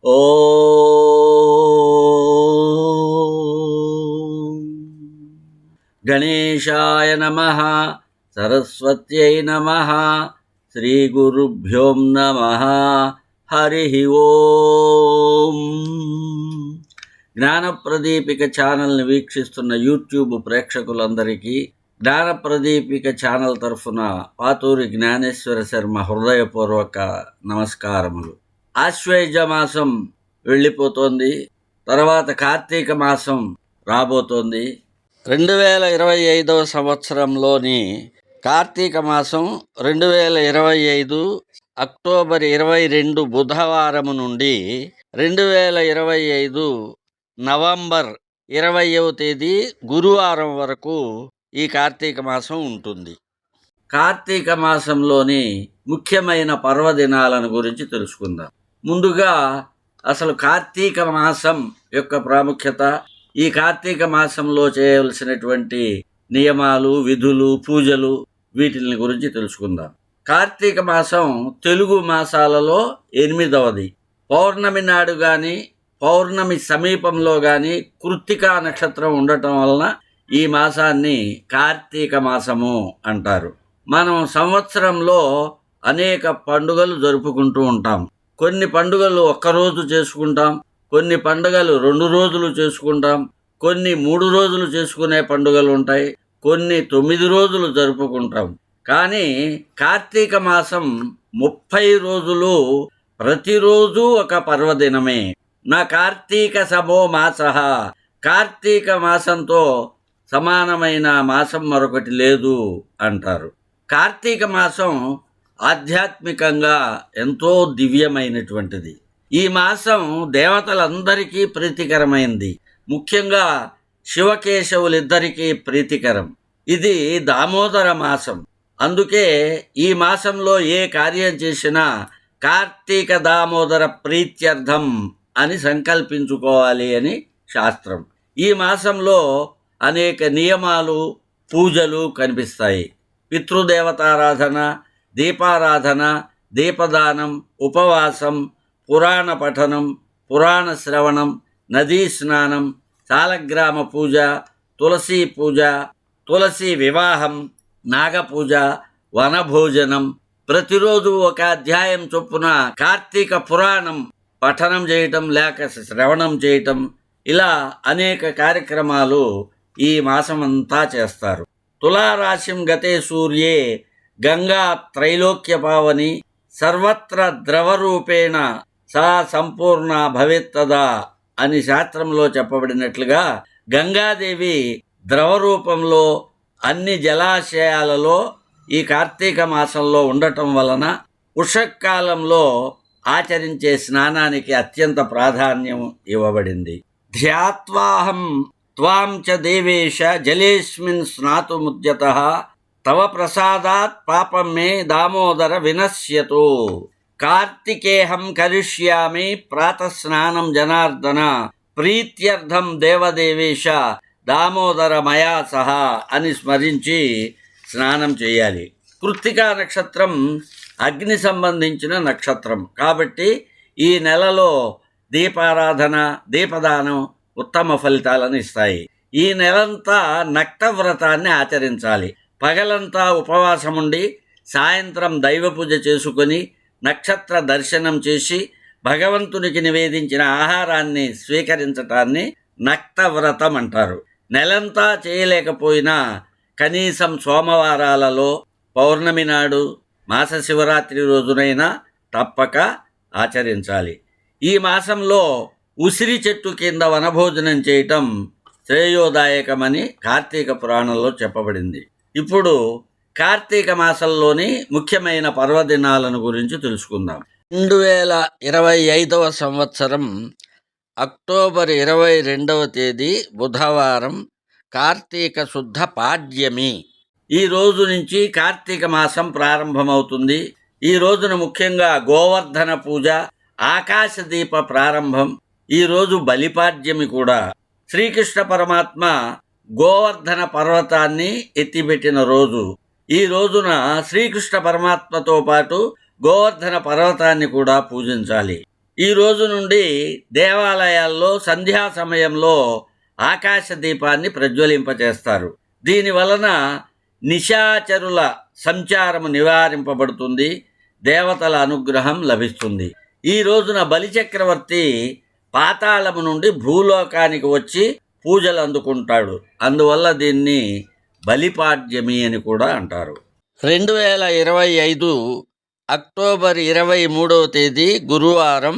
ఓం గణేశాయ నమః, సరస్వత్యై నమః, శ్రీగురుభ్యో నమః. హరి ఓం. జ్ఞానప్రదీపిక ఛానల్ని వీక్షిస్తున్న యూట్యూబ్ ప్రేక్షకులందరికీ జ్ఞానప్రదీపిక ఛానల్ తరఫున పాతూరి జ్ఞానేశ్వర శర్మ హృదయపూర్వక నమస్కారములు. ఆశ్వేజ మాసం వెళ్ళిపోతోంది, తర్వాత కార్తీక మాసం రాబోతోంది. 2025 సంవత్సరంలోని కార్తీక మాసం 2025 అక్టోబర్ 22 బుధవారం నుండి 2025 నవంబర్ 20వ తేదీ గురువారం వరకు ఈ కార్తీక మాసం ఉంటుంది. కార్తీక మాసంలోని ముఖ్యమైన పర్వదినాలను గురించి తెలుసుకుందాం. ముందుగా అసలు కార్తీక మాసం యొక్క ప్రాముఖ్యత, ఈ కార్తీక మాసంలో చేయవలసినటువంటి నియమాలు, విధులు, పూజలు, వీటిని గురించి తెలుసుకుందాం. కార్తీక మాసం తెలుగు మాసాలలో 8వది. పౌర్ణమి నాడు కానీ పౌర్ణమి సమీపంలో కానీ కృత్తికా నక్షత్రం ఉండటం వలన ఈ మాసాన్ని కార్తీక మాసము అంటారు. మనం సంవత్సరంలో అనేక పండుగలు జరుపుకుంటూ ఉంటాం. కొన్ని పండుగలు ఒక్కరోజు చేసుకుంటాం, కొన్ని పండుగలు 2 రోజులు చేసుకుంటాం, కొన్ని 3 రోజులు చేసుకునే పండుగలు ఉంటాయి, కొన్ని 9 రోజులు జరుపుకుంటాం. కానీ కార్తీక మాసం 30 రోజులు ప్రతిరోజు ఒక పర్వదినమే. నా కార్తీక సమో మాసః, కార్తీక మాసంతో సమానమైన మాసం మరొకటి లేదు అంటారు. కార్తీక మాసం ఆధ్యాత్మికంగా ఎంతో దివ్యమైనటువంటిది. ఈ మాసం దేవతలందరికీ ప్రీతికరమైంది, ముఖ్యంగా శివకేశవులిద్దరికీ ప్రీతికరం. ఇది దామోదర మాసం. అందుకే ఈ మాసంలో ఏ కార్యం చేసినా కార్తీక దామోదర ప్రీత్యర్థం అని సంకల్పించుకోవాలి అని శాస్త్రం. ఈ మాసంలో అనేక నియమాలు, పూజలు కనిపిస్తాయి. పితృదేవతారాధన, దీపారాధన, దీపదానం, ఉపవాసం, పురాణ పఠనం, పురాణ శ్రవణం, నదీ స్నానం, సాలగ్రామ పూజ, తులసీ పూజ, తులసి వివాహం, నాగపూజ, వనభోజనం, ప్రతిరోజు ఒక అధ్యాయం చొప్పున కార్తీక పురాణం పఠనం చేయటం లేక శ్రవణం చేయటం, ఇలా అనేక కార్యక్రమాలు ఈ మాసమంతా చేస్తారు. తులారాశిం గతే సూర్యే గంగా త్రైలోక్య పావని సర్వత్ర ద్రవరూపేణ సా సంపూర్ణ భవేత్తదా అని శాస్త్రంలో చెప్పబడినట్లుగా గంగాదేవి ద్రవరూపంలో అన్ని జలాశయాలలో ఈ కార్తీక మాసంలో ఉండటం వలన ఉషకాలంలో ఆచరించే స్నానానికి అత్యంత ప్రాధాన్యం ఇవ్వబడింది. ధ్యాత్వాహం త్వాం చ దేవేశ జలేస్మిన్ స్నాతుముద్యతః తవ ప్రసాదాత్ పాపం మే దామోదర వినశ్యతు. కార్తికేహం కరిష్యామి ప్రాతస్నానం జనార్దన ప్రీత్యర్థం దేవదేవేశ దామోదర మయా సహా అని స్మరించి స్నానం చేయాలి. కృత్తికా నక్షత్రం అగ్ని సంబంధించిన నక్షత్రం కాబట్టి ఈ నెలలో దీపారాధన, దీపదానం ఉత్తమ ఫలితాలను ఇస్తాయి. ఈ నెలంతా నక్తవ్రతాన్ని ఆచరించాలి. పగలంతా ఉపవాసముండి సాయంత్రం దైవ పూజ చేసుకొని నక్షత్ర దర్శనం చేసి భగవంతునికి నివేదించిన ఆహారాన్ని స్వీకరించటాన్ని నక్తవ్రతం అంటారు. నెలంతా చేయలేకపోయినా కనీసం సోమవారాలలో, పౌర్ణమి నాడు, మాస శివరాత్రి రోజునైనా తప్పక ఆచరించాలి. ఈ మాసంలో ఉసిరి చెట్టు కింద వనభోజనం చేయటం శ్రేయోదాయకమని కార్తీక పురాణంలో చెప్పబడింది. ఇప్పుడు కార్తీక మాసంలోని ముఖ్యమైన పర్వదినాలను గురించి తెలుసుకుందాం. 2025 సంవత్సరం అక్టోబర్ 22వ తేదీ బుధవారం కార్తీక శుద్ధ పాడ్యమి. ఈ రోజు నుంచి కార్తీక మాసం ప్రారంభమవుతుంది. ఈ రోజున ముఖ్యంగా గోవర్ధన పూజ, ఆకాశ దీప ప్రారంభం. ఈ రోజు బలిపాడ్యమి కూడా. శ్రీకృష్ణ పరమాత్మ గోవర్ధన పర్వతాన్ని ఎత్తిపెట్టిన రోజు. ఈ రోజున శ్రీకృష్ణ పరమాత్మతో పాటు గోవర్ధన పర్వతాన్ని కూడా పూజించాలి. ఈ రోజు నుండి దేవాలయాల్లో సంధ్యా సమయంలో ఆకాశ దీపాన్ని ప్రజ్వలింపచేస్తారు. దీని వలన నిశాచరుల సంచారము నివారింపబడుతుంది, దేవతల అనుగ్రహం లభిస్తుంది. ఈ రోజున బలిచక్రవర్తి పాతాళము నుండి భూలోకానికి వచ్చి పూజలు అందుకుంటాడు. అందువల్ల దీన్ని బలిపాడ్యమి అని కూడా అంటారు. 2025 అక్టోబర్ 23వ తేదీ గురువారం,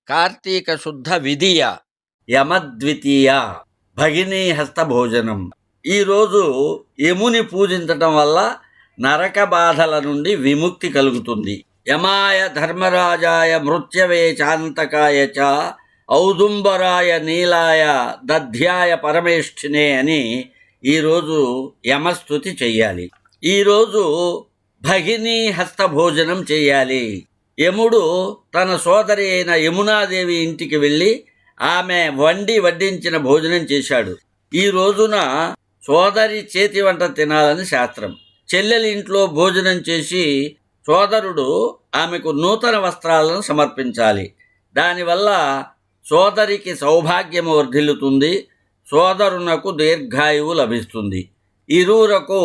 కార్తీక శుద్ధ విధియ, యమద్వితీయ, భగినీ హస్త భోజనం. ఈరోజు యముని పూజించటం వల్ల నరక బాధల నుండి విముక్తి కలుగుతుంది. యమాయ ధర్మరాజాయ మృత్యవే చాంతకాయ చ ఔదుంబరాయ నీలాయ దధ్యాయ పరమేష్ఠినే అని ఈరోజు యమస్తుతి చెయ్యాలి. ఈరోజు భగినీ హస్త భోజనం చేయాలి. యముడు తన సోదరి అయిన యమునాదేవి ఇంటికి వెళ్ళి ఆమె వడ్డించిన భోజనం చేశాడు. ఈ రోజున సోదరి చేతి వంట తినాలని శాస్త్రం. చెల్లెలి ఇంట్లో భోజనం చేసి సోదరుడు ఆమెకు నూతన వస్త్రాలను సమర్పించాలి. దానివల్ల సోదరికి సౌభాగ్యము వర్ధిల్లుతుంది, సోదరునకు దీర్ఘాయువు లభిస్తుంది, ఇరువురకు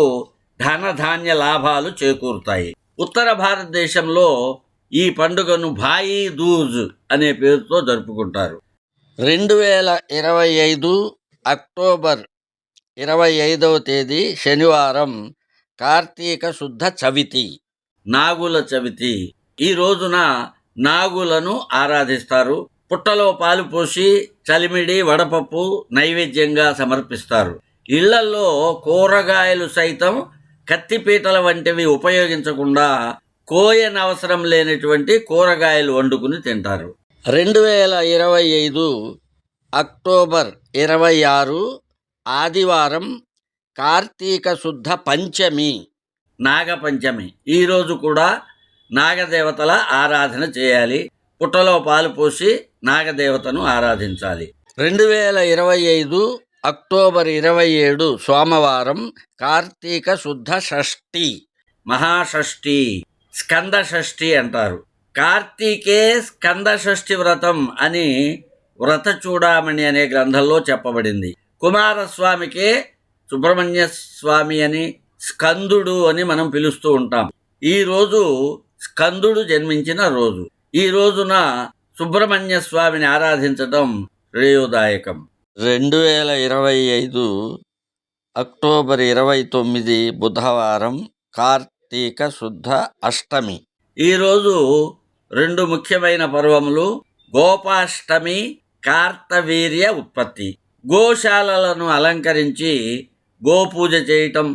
ధనధాన్య లాభాలు చేకూరుతాయి. ఉత్తర భారతదేశంలో ఈ పండుగను భాయి దూజ్ అనే పేరుతో జరుపుకుంటారు. 2025 అక్టోబర్ 25వ తేదీ శనివారం, కార్తీక శుద్ధ చవితి, నాగుల చవితి. ఈ రోజున నాగులను ఆరాధిస్తారు. పుట్టలో పాలు పోసి చలిమిడి, వడపప్పు నైవేద్యంగా సమర్పిస్తారు. ఇళ్లలో కూరగాయలు సైతం కత్తిపీటల వంటివి ఉపయోగించకుండా కోయనవసరం లేనటువంటి కూరగాయలు వండుకుని తింటారు. 2025 అక్టోబర్ 26 ఆదివారం, కార్తీక శుద్ధ పంచమి, నాగపంచమి. ఈరోజు కూడా నాగదేవతల ఆరాధన చేయాలి. పుట్టలో పాలు పోసి నాగదేవతను ఆరాధించాలి. 2025 అక్టోబర్ 27 సోమవారం, కార్తీక శుద్ధ షష్ఠి, మహాషష్ఠి, స్కంద షష్ఠి అంటారు. కార్తీకే స్కంద షష్ఠి వ్రతం అని వ్రత చూడామణి అనే గ్రంథంలో చెప్పబడింది. కుమారస్వామికే సుబ్రహ్మణ్య స్వామి అని, స్కందుడు అని మనం పిలుస్తూ ఉంటాం. ఈ రోజు స్కందుడు జన్మించిన రోజు. ఈ రోజున సుబ్రహ్మణ్య స్వామిని ఆరాధించడం శ్రేయోదాయకం. 2025 అక్టోబర్ 29 బుధవారం, కార్తీక శుద్ధ అష్టమి. ఈరోజు రెండు ముఖ్యమైన పర్వములు: గోపాష్టమి, కార్తవీర్య ఉత్పత్తి. గోశాలలను అలంకరించి గోపూజ చేయటం,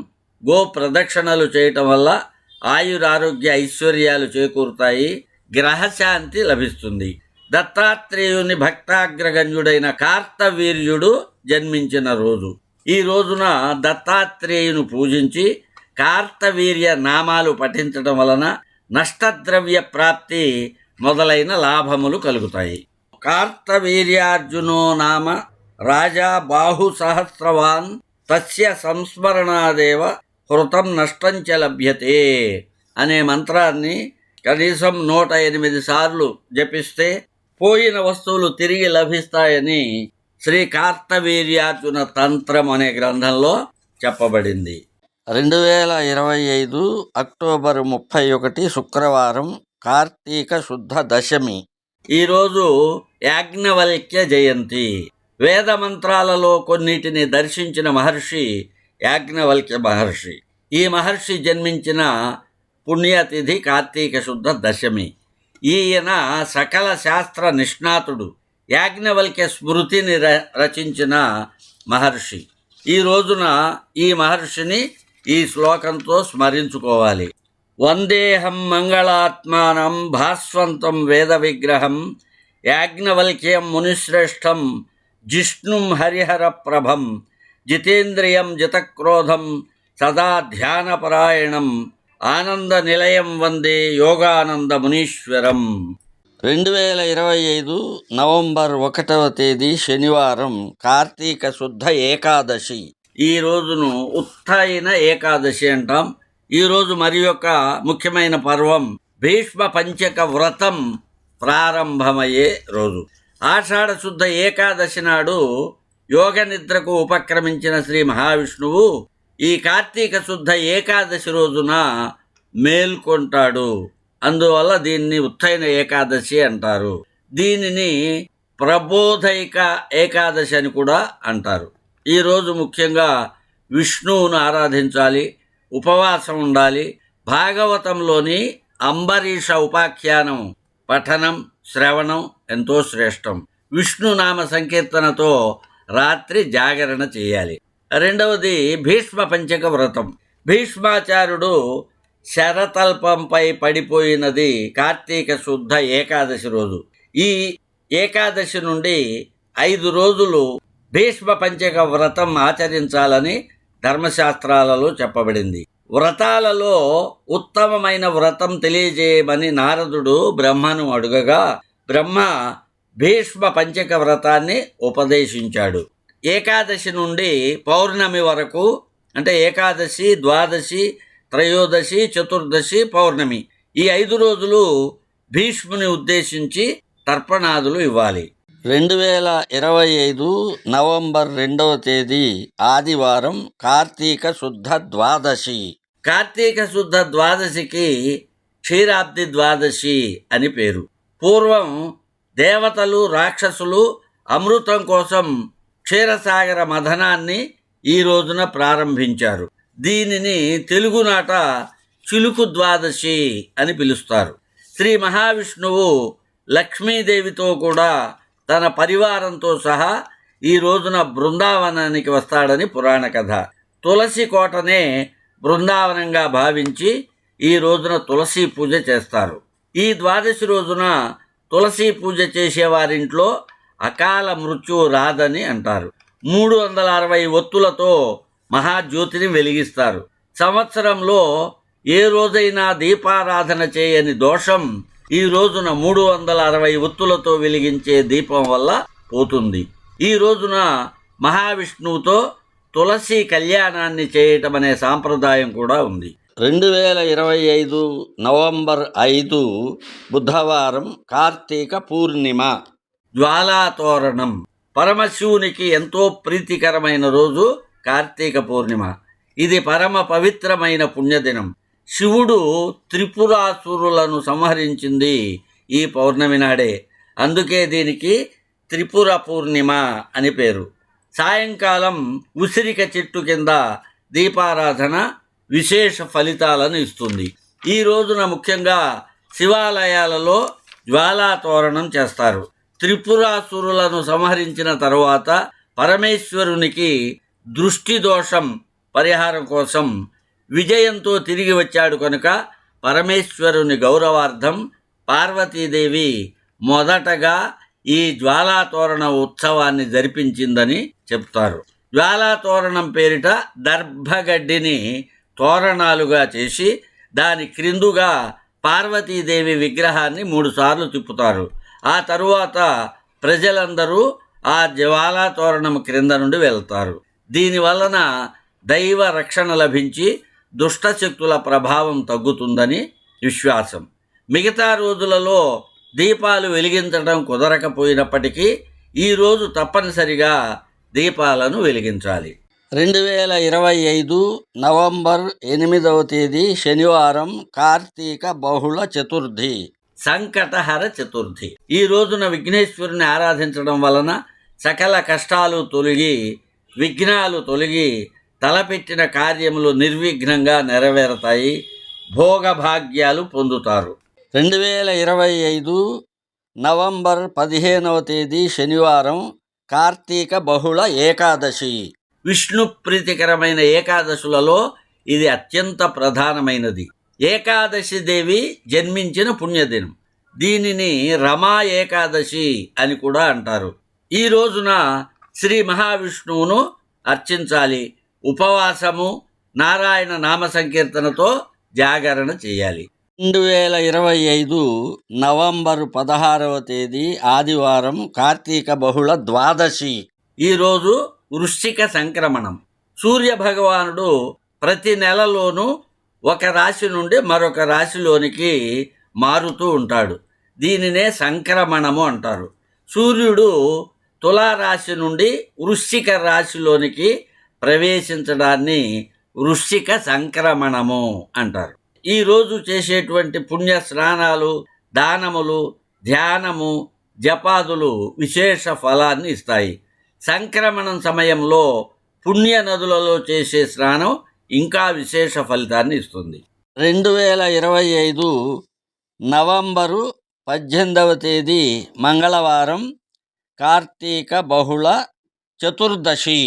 గో ప్రదక్షిణలు చేయటం వల్ల ఆయురారోగ్య ఐశ్వర్యాలు చేకూరుతాయి, గ్రహశాంతి లభిస్తుంది. దత్తాత్రేయుని భక్తాగ్రగణ్యుడైన కార్తవీర్యుడు జన్మించిన రోజు. ఈ రోజున దత్తాత్రేయుని పూజించి కార్తవీర్య నామాలు పఠించడం వలన నష్టద్రవ్య ప్రాప్తి మొదలైన లాభములు కలుగుతాయి. కార్తవీర్యార్జునో నామ రాజా బాహు సహస్రవాన్ తస్య సంస్మరణాదేవ హృతం నష్టంచ లభ్యతే అనే మంత్రాన్ని కనీసం 108 సార్లు జపిస్తే పోయిన వస్తువులు తిరిగి లభిస్తాయని శ్రీ కార్తవీర్యార్జున తంత్రం అనే గ్రంథంలో చెప్పబడింది. 2025 అక్టోబర్ 31 శుక్రవారం, కార్తీక శుద్ధ దశమి. ఈరోజు యాజ్ఞవల్క్య జయంతి. వేద మంత్రాలలో కొన్నిటిని దర్శించిన మహర్షి యాజ్ఞవల్క్య మహర్షి. ఈ మహర్షి జన్మించిన పుణ్యతిథి కార్తీక శుద్ధ దశమి. ఈయన సకల శాస్త్ర నిష్ణాతుడు. యాజ్ఞవల్క్య స్మృతిని రచించిన మహర్షి. ఈ రోజున ఈ మహర్షిని ఈ శ్లోకంతో స్మరించుకోవాలి. వందేహం మంగళాత్మానం భాస్వంతం వేద విగ్రహం యాజ్ఞవల్క్యం మునిశ్రేష్టం జిష్ణుం హరిహర ప్రభం జితేంద్రియం జితక్రోధం సదా ధ్యానపరాయణం ఆనంద నిలయం వందే యోగానంద మునీశ్వరం. 2025 నవంబర్ 1వ తేదీ శనివారం, కార్తీక శుద్ధ ఏకాదశి. ఈ రోజును ఉత్తైన ఏకాదశి అంటాం. ఈరోజు మరి యొక్క ముఖ్యమైన పర్వం భీష్మ పంచక వ్రతం ప్రారంభమయ్యే రోజు. ఆషాఢ శుద్ధ ఏకాదశి నాడు యోగ నిద్రకు ఉపక్రమించిన శ్రీ మహావిష్ణువు ఈ కార్తీక శుద్ధ ఏకాదశి రోజున మేల్కొంటాడు. అందువల్ల దీన్ని ఉత్తైన ఏకాదశి అంటారు. దీనిని ప్రబోధైక ఏకాదశి అని కూడా అంటారు. ఈరోజు ముఖ్యంగా విష్ణువును ఆరాధించాలి, ఉపవాసం ఉండాలి. భాగవతంలోని అంబరీష ఉపాఖ్యానం పఠనం శ్రవణం ఎంతో శ్రేష్టం. విష్ణునామ సంకీర్తనతో రాత్రి జాగరణ చేయాలి. రెండవది భీష్మ పంచక వ్రతం. భీష్మాచార్యుడు శరతల్పంపై పడిపోయినది కార్తీక శుద్ధ ఏకాదశి రోజు. ఈ ఏకాదశి నుండి 5 రోజులు భీష్మ పంచక వ్రతం ఆచరించాలని ధర్మశాస్త్రాలలో చెప్పబడింది. వ్రతాలలో ఉత్తమమైన వ్రతం తెలియజేయమని నారదుడు బ్రహ్మను అడుగగా బ్రహ్మ భీష్మ పంచక వ్రతాన్ని ఉపదేశించాడు. ఏకాదశి నుండి పౌర్ణమి వరకు, అంటే ఏకాదశి, ద్వాదశి, త్రయోదశి, చతుర్దశి, పౌర్ణమి, ఈ 5 రోజులు భీష్ముని ఉద్దేశించి తర్పణాదులు ఇవ్వాలి. 2025 నవంబర్ 2వ తేదీ ఆదివారం కార్తీక శుద్ధ ద్వాదశి. కార్తీక శుద్ధ ద్వాదశికి క్షీరాబ్ది ద్వాదశి అని పేరు. పూర్వం దేవతలు, రాక్షసులు అమృతం కోసం క్షీరసాగర మథనాన్ని ఈ రోజున ప్రారంభించారు. దీనిని తెలుగునాట చిలుకు ద్వాదశి అని పిలుస్తారు. శ్రీ మహావిష్ణువు లక్ష్మీదేవితో కూడా తన పరివారంతో సహా ఈ రోజున బృందావనానికి వస్తాడని పురాణ కథ. తులసి కోటనే బృందావనంగా భావించి ఈ రోజున తులసి పూజ చేస్తారు. ఈ ద్వాదశి రోజున తులసి పూజ చేసేవారింట్లో అకాల మృత్యువు రాదని అంటారు. 360 ఒత్తులతో మహాజ్యోతిని వెలిగిస్తారు. సంవత్సరంలో ఏ రోజైనా దీపారాధన చేయని దోషం ఈ రోజున 360 ఒత్తులతో వెలిగించే దీపం వల్ల పోతుంది. ఈ రోజున మహావిష్ణువుతో తులసి కళ్యాణాన్ని చేయటం అనే సాంప్రదాయం కూడా ఉంది. 2025 నవంబర్ 5 బుధవారం కార్తీక పూర్ణిమ. జ్వాలాతోరణం. పరమశివునికి ఎంతో ప్రీతికరమైన రోజు కార్తీక పూర్ణిమ. ఇది పరమ పవిత్రమైన పుణ్యదినం. శివుడు త్రిపురాసురులను సంహరించింది ఈ పౌర్ణమి నాడే. అందుకే దీనికి త్రిపుర పూర్ణిమ అని పేరు. సాయంకాలం ఉసిరిక చెట్టు కింద దీపారాధన విశేష ఫలితాలను ఇస్తుంది. ఈ రోజున ముఖ్యంగా శివాలయాలలో జ్వాలాతోరణం చేస్తారు. త్రిపురాసురులను సంహరించిన తరువాత పరమేశ్వరునికి దృష్టి దోషం పరిహారం కోసం విజయంతో తిరిగి వచ్చాడు కనుక పరమేశ్వరుని గౌరవార్థం పార్వతీదేవి మొదటగా ఈ జ్వాలాతోరణ ఉత్సవాన్ని జరిపించిందని చెప్తారు. జ్వాలాతోరణం పేరిట దర్భగడ్డిని తోరణాలుగా చేసి దాని క్రిందుగా పార్వతీదేవి విగ్రహాన్ని 3 సార్లు తిప్పుతారు. ఆ తరువాత ప్రజలందరూ ఆ జ్వాలాతోరణం క్రింద నుండి వెళ్తారు. దీనివలన దైవ రక్షణ లభించి దుష్టశక్తుల ప్రభావం తగ్గుతుందని విశ్వాసం. మిగతా రోజులలో దీపాలు వెలిగించడం కుదరకపోయినప్పటికీ ఈరోజు తప్పనిసరిగా దీపాలను వెలిగించాలి. 2025 నవంబర్ 8వ తేదీ శనివారం కార్తీక బహుళ చతుర్థి, సంకటహర చతుర్థి. ఈ రోజున విఘ్నేశ్వరుని ఆరాధించడం వలన సకల కష్టాలు తొలగి, విఘ్నాలు తొలగి, తలపెట్టిన కార్యములు నిర్విఘ్నంగా నెరవేరుతాయి, భోగభాగ్యాలు పొందుతారు. 2025 నవంబర్ 15వ తేదీ శనివారం కార్తీక బహుళ ఏకాదశి. విష్ణు ప్రీతికరమైన ఏకాదశులలో ఇది అత్యంత ప్రధానమైనది. ఏకాదశి దేవి జన్మించిన పుణ్యదినం. దీనిని రమా ఏకాదశి అని కూడా అంటారు. ఈ రోజున శ్రీ మహావిష్ణువును అర్చించాలి. ఉపవాసము, నారాయణ నామ సంకీర్తనతో జాగరణ చేయాలి. 2025 నవంబర్ 16వ తేదీ ఆదివారం కార్తీక బహుళ ద్వాదశి. ఈరోజు వృశ్చిక సంక్రమణం. సూర్య భగవానుడు ప్రతి నెలలోనూ ఒక రాశి నుండి మరొక రాశిలోనికి మారుతూ ఉంటాడు. దీనినే సంక్రమణము అంటారు. సూర్యుడు తులారాశి నుండి వృశ్చిక రాశిలోనికి ప్రవేశించడాన్ని వృశ్చిక సంక్రమణము అంటారు. ఈరోజు చేసేటువంటి పుణ్య స్నానాలు, దానములు, ధ్యానము, జపాదులు విశేష ఫలాన్ని ఇస్తాయి. సంక్రమణం సమయంలో పుణ్య నదులలో చేసే స్నానం ఇంకా విశేష ఫలితాన్ని ఇస్తుంది. 2025 నవంబరు 18వ తేదీ మంగళవారం, కార్తీక బహుళ చతుర్దశి,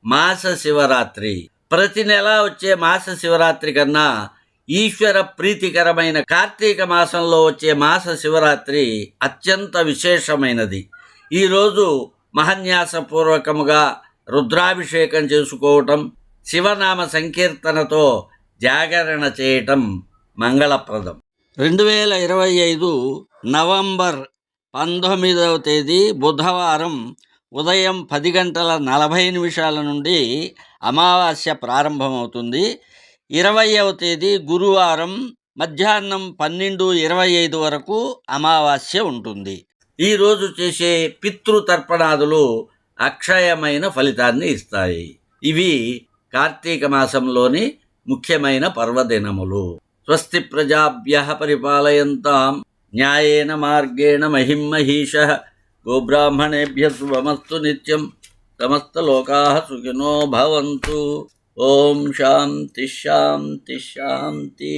మాస శివరాత్రి. ప్రతి నెల వచ్చే మాస శివరాత్రి కన్నా ఈశ్వర ప్రీతికరమైన కార్తీక మాసంలో వచ్చే మాస శివరాత్రి అత్యంత విశేషమైనది. ఈరోజు మహన్యాసపూర్వకముగా రుద్రాభిషేకం చేసుకోవటం, శివనామ సంకీర్తనతో జాగరణ చేయటం మంగళప్రదం. 2025 నవంబర్ 19వ తేదీ బుధవారం ఉదయం 10:40 నుండి అమావాస్య ప్రారంభమవుతుంది. 20వ తేదీ గురువారం మధ్యాహ్నం 12:25 వరకు అమావాస్య ఉంటుంది. ఈరోజు చేసే పితృతర్పణాదులు అక్షయమైన ఫలితాన్ని ఇస్తాయి. ఇవి కార్తీక మాసంలోని ముఖ్యమైన పర్వదినములు. స్వస్తి ప్రజాభ్యః పరిపాలయంతాం న్యాయేన మార్గేణ మహిం మహీషః. గోబ్రాహ్మణేభ్యః శుభమస్తు నిత్యం. సమస్తలోకాః సుఖినో భవంతు. ఓం శాంతి శాంతి శాంతి.